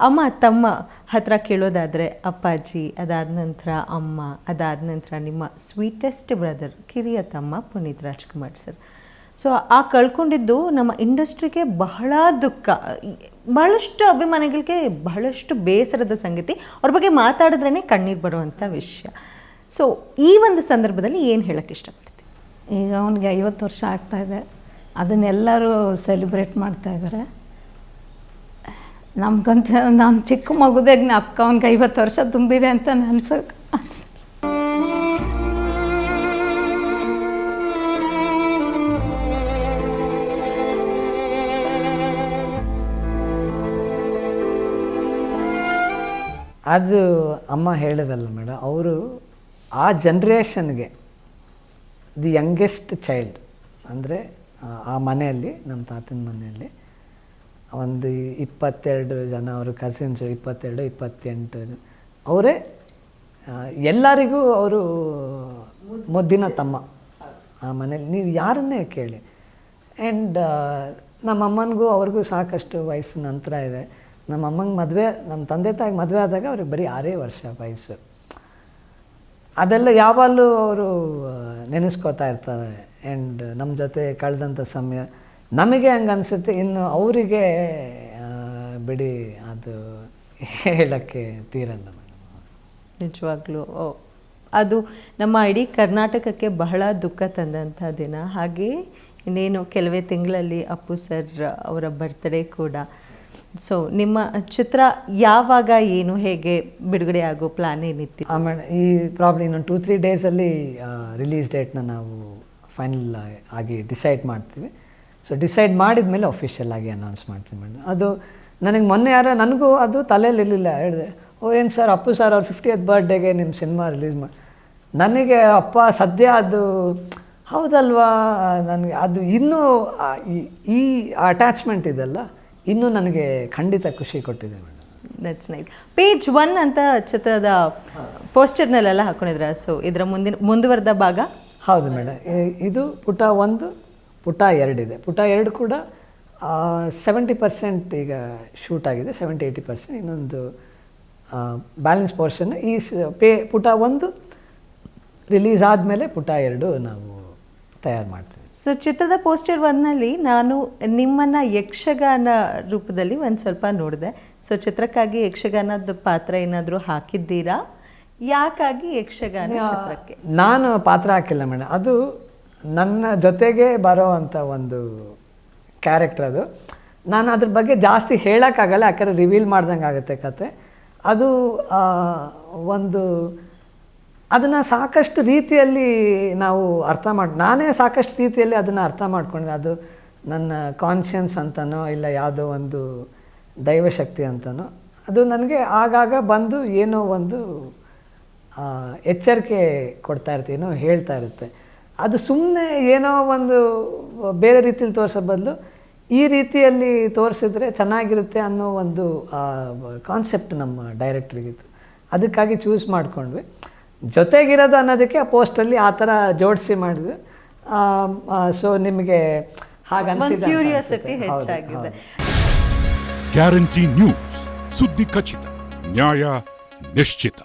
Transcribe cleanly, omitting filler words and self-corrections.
ಅಮ್ಮ ತಮ್ಮ ಹತ್ರ ಕೇಳೋದಾದರೆ ಅಪ್ಪಾಜಿ, ಅದಾದ ನಂತರ ಅಮ್ಮ, ಅದಾದ ನಂತರ ನಿಮ್ಮ ಸ್ವೀಟೆಸ್ಟ್ ಬ್ರದರ್ ಕಿರಿಯ ತಮ್ಮ ಪುನೀತ್ ರಾಜ್ಕುಮಾರ್ ಸರ್. ಸೊ ಆ ಕಳ್ಕೊಂಡಿದ್ದು ನಮ್ಮ ಇಂಡಸ್ಟ್ರಿಗೆ ಬಹಳ ದುಃಖ, ಬಹಳಷ್ಟು ಅಭಿಮಾನಿಗಳಿಗೆ ಬಹಳಷ್ಟು ಬೇಸರದ ಸಂಗತಿ. ಅವ್ರ ಬಗ್ಗೆ ಮಾತಾಡಿದ್ರೇ ಕಣ್ಣೀರು ಬರುವಂಥ ವಿಷಯ. ಸೊ ಈ ಒಂದು ಸಂದರ್ಭದಲ್ಲಿ ಏನು ಹೇಳೋಕ್ಕೆ ಇಷ್ಟಪಡ್ತೀನಿ? ಈಗ ಅವನಿಗೆ 50 ವರ್ಷ ಆಗ್ತಾಯಿದೆ, ಅದನ್ನೆಲ್ಲರೂ ಸೆಲೆಬ್ರೇಟ್ ಮಾಡ್ತಾಯಿದ್ದಾರೆ. ನಮ್ಗಂತ ನಾನು ಚಿಕ್ಕ ಮಗುದೇ ಜ್ಞಾಪಕ, ಅವ್ನಿಗೆ 50 ವರ್ಷ ತುಂಬಿದೆ ಅಂತ ಅನ್ಸೋಕೆ. ಅದು ಅಮ್ಮ ಹೇಳಿದಲ್ಲ ಮೇಡಮ್, ಅವರು ಆ ಜನ್ರೇಷನ್ಗೆ ದಿ ಯಂಗೆಸ್ಟ್ ಚೈಲ್ಡ್. ಅಂದರೆ ಆ ಮನೆಯಲ್ಲಿ, ನಮ್ಮ ತಾತನ ಮನೆಯಲ್ಲಿ ಒಂದು 22 ಜನ ಅವರು ಕಸಿನ್ಸು, 22, 28 ಅವರೇ. ಎಲ್ಲರಿಗೂ ಅವರು ಮುದ್ದಿನ ತಮ್ಮ ಆ ಮನೇಲಿ. ನೀವು ಯಾರನ್ನೇ ಕೇಳಿ. ಆ್ಯಂಡ್ ನಮ್ಮ ಅಮ್ಮನಿಗೂ ಅವ್ರಿಗೂ ಸಾಕಷ್ಟು ವಯಸ್ಸು ನಂತರ ಇದೆ. ನಮ್ಮ ಅಮ್ಮಂಗೆ ಮದುವೆ, ನಮ್ಮ ತಂದೆ ತಾಯಿಗೆ ಮದುವೆ ಆದಾಗ ಅವ್ರಿಗೆ ಬರೀ 6 ವರ್ಷ ವಯಸ್ಸು. ಅದೆಲ್ಲ ಯಾವಾಗಲೂ ಅವರು ನೆನೆಸ್ಕೋತಾ ಇರ್ತಾರೆ. ಆ್ಯಂಡ್ ನಮ್ಮ ಜೊತೆ ಕಳೆದಂಥ ಸಮಯ ನಮಗೆ ಹಂಗೆ ಅನಿಸುತ್ತೆ. ಇನ್ನು ಅವರಿಗೆ ಬಿಡಿ, ಅದು ಹೇಳೋಕ್ಕೆ ತೀರಲ್ಲ ಮೇಡಮ್. ನಿಜವಾಗ್ಲೂ ಅದು ನಮ್ಮ ಇಡೀ ಕರ್ನಾಟಕಕ್ಕೆ ಬಹಳ ದುಃಖ ತಂದಂಥ ದಿನ. ಹಾಗೆ ಇನ್ನೇನು ಕೆಲವೇ ತಿಂಗಳಲ್ಲಿ ಅಪ್ಪು ಸರ್ ಅವರ ಬರ್ತ್ಡೇ ಕೂಡ. ಸೊ ನಿಮ್ಮ ಚಿತ್ರ ಯಾವಾಗ, ಏನು, ಹೇಗೆ ಬಿಡುಗಡೆ ಆಗೋ ಪ್ಲ್ಯಾನ್ ಏನಿತ್ತು? ಮೇಡಮ್, ಈ ಪ್ರಾಬ್ಲಮ್ ಇನ್ನೊಂದು 2-3 ಡೇಸಲ್ಲಿ ರಿಲೀಸ್ ಡೇಟ್ನ ನಾವು ಫೈನಲ್ ಆಗಿ ಡಿಸೈಡ್ ಮಾಡ್ತೀವಿ. ಸೊ ಡಿಸೈಡ್ ಮಾಡಿದ ಮೇಲೆ ಅಫಿಷಿಯಲ್ ಆಗಿ ಅನೌನ್ಸ್ ಮಾಡ್ತೀನಿ ಮೇಡಮ್. ಅದು ನನಗೆ ಮೊನ್ನೆ ನನಗೂ ಅದು ತಲೆಯಲ್ಲಿ ಇರಲಿಲ್ಲ. ಹೇಳಿದೆ, ಏನು ಸರ್, ಅಪ್ಪು ಸರ್ ಅವ್ರ 50th ಬರ್ಡೇಗೆ ನಿಮ್ಮ ಸಿನಿಮಾ ರಿಲೀಸ್ ಮಾಡಿ. ನನಗೆ ಅಪ್ಪ ಸದ್ಯ ಅದು ಹೌದಲ್ವಾ, ನನಗೆ ಅದು ಇನ್ನೂ ಈ ಅಟ್ಯಾಚ್ಮೆಂಟ್ ಇದೆಲ್ಲ ಇನ್ನೂ ನನಗೆ ಖಂಡಿತ ಖುಷಿ ಕೊಟ್ಟಿದೆ ಮೇಡಮ್. That's nice. ಪೇಜ್ 1 ಅಂತ ಚಿತ್ರದ ಪೋಸ್ಟರ್ನಲ್ಲೆಲ್ಲ ಹಾಕೊಂಡಿದ್ರ. ಸೊ ಇದರ ಮುಂದುವರೆದ ಭಾಗ? ಹೌದು ಮೇಡಮ್. ಇದು ಪುಟ 1, ಪುಟ 2 ಇದೆ. ಪುಟ 2 ಕೂಡ 70% ಈಗ ಶೂಟ್ ಆಗಿದೆ, 70-80%. ಇನ್ನೊಂದು ಬ್ಯಾಲೆನ್ಸ್ ಪೋರ್ಷನ್ ಈ ಪುಟ 1 ರಿಲೀಸ್ ಆದಮೇಲೆ ಪುಟ 2 ನಾವು ತಯಾರು ಮಾಡ್ತೀವಿ. ಸೊ ಚಿತ್ರದ ಪೋಸ್ಟರ್ 1ನಲ್ಲಿ ನಾನು ನಿಮ್ಮನ್ನು ಯಕ್ಷಗಾನ ರೂಪದಲ್ಲಿ ಒಂದು ಸ್ವಲ್ಪ ನೋಡಿದೆ. ಸೊ ಚಿತ್ರಕ್ಕಾಗಿ ಯಕ್ಷಗಾನದ ಪಾತ್ರ ಏನಾದರೂ ಹಾಕಿದ್ದೀರಾ? ಯಾಕಾಗಿ ಯಕ್ಷಗಾನ ಚಿತ್ರಕ್ಕೆ? ನಾನು ಪಾತ್ರ ಹಾಕಿಲ್ಲ ಮೇಡಮ್. ಅದು ನನ್ನ ಜೊತೆಗೆ ಬರೋ ಅಂಥ ಒಂದು ಕ್ಯಾರೆಕ್ಟರ್. ಅದು ನಾನು ಅದ್ರ ಬಗ್ಗೆ ಜಾಸ್ತಿ ಹೇಳೋಕ್ಕಾಗಲ್ಲ, ಯಾಕಂದರೆ ರಿವೀಲ್ ಮಾಡ್ದಂಗೆ ಆಗುತ್ತೆ ಕತೆ. ಅದು ಒಂದು ಅದನ್ನು ಸಾಕಷ್ಟು ರೀತಿಯಲ್ಲಿ ನಾವು ನಾನೇ ಸಾಕಷ್ಟು ರೀತಿಯಲ್ಲಿ ಅದನ್ನು ಅರ್ಥ ಮಾಡ್ಕೊಂಡಿದ್ದೆ. ಅದು ನನ್ನ ಕಾನ್ಷಿಯನ್ಸ್ ಅಂತನೋ ಇಲ್ಲ ಯಾವುದೋ ಒಂದು ದೈವಶಕ್ತಿ ಅಂತನೋ ಅದು ನನಗೆ ಆಗಾಗ ಬಂದು ಏನೋ ಒಂದು ಎಚ್ಚರಿಕೆ ಕೊಡ್ತಾ ಇರುತ್ತೆ, ಏನೋ ಹೇಳ್ತಾ ಇರುತ್ತೆ. ಅದು ಸುಮ್ಮನೆ ಏನೋ ಒಂದು ಬೇರೆ ರೀತಿಯಲ್ಲಿ ತೋರಿಸೋ ಬದಲು ಈ ರೀತಿಯಲ್ಲಿ ತೋರಿಸಿದ್ರೆ ಚೆನ್ನಾಗಿರುತ್ತೆ ಅನ್ನೋ ಒಂದು ಕಾನ್ಸೆಪ್ಟ್ ನಮ್ಮ ಡೈರೆಕ್ಟ್ರಿಗಿತ್ತು. ಅದಕ್ಕಾಗಿ ಚೂಸ್ ಮಾಡಿಕೊಂಡ್ವಿ. ಜೊತೆಗಿರೋದು ಅನ್ನೋದಕ್ಕೆ ಆ ಪೋಸ್ಟಲ್ಲಿ ಆ ಥರ ಜೋಡಿಸಿ ಮಾಡಿದ್ವಿ. ಸೊ ನಿಮಗೆ ಹಾಗೆ ಅನಿಸಿದ ಕ್ಯೂರಿಯಾಸಿಟಿ ಹೆಚ್ಚಾಗಿದೆ. ಗ್ಯಾರಂಟಿ ನ್ಯೂಸ್, ಸುದ್ದಿ ಖಚಿತ, ನ್ಯಾಯ ನಿಶ್ಚಿತ.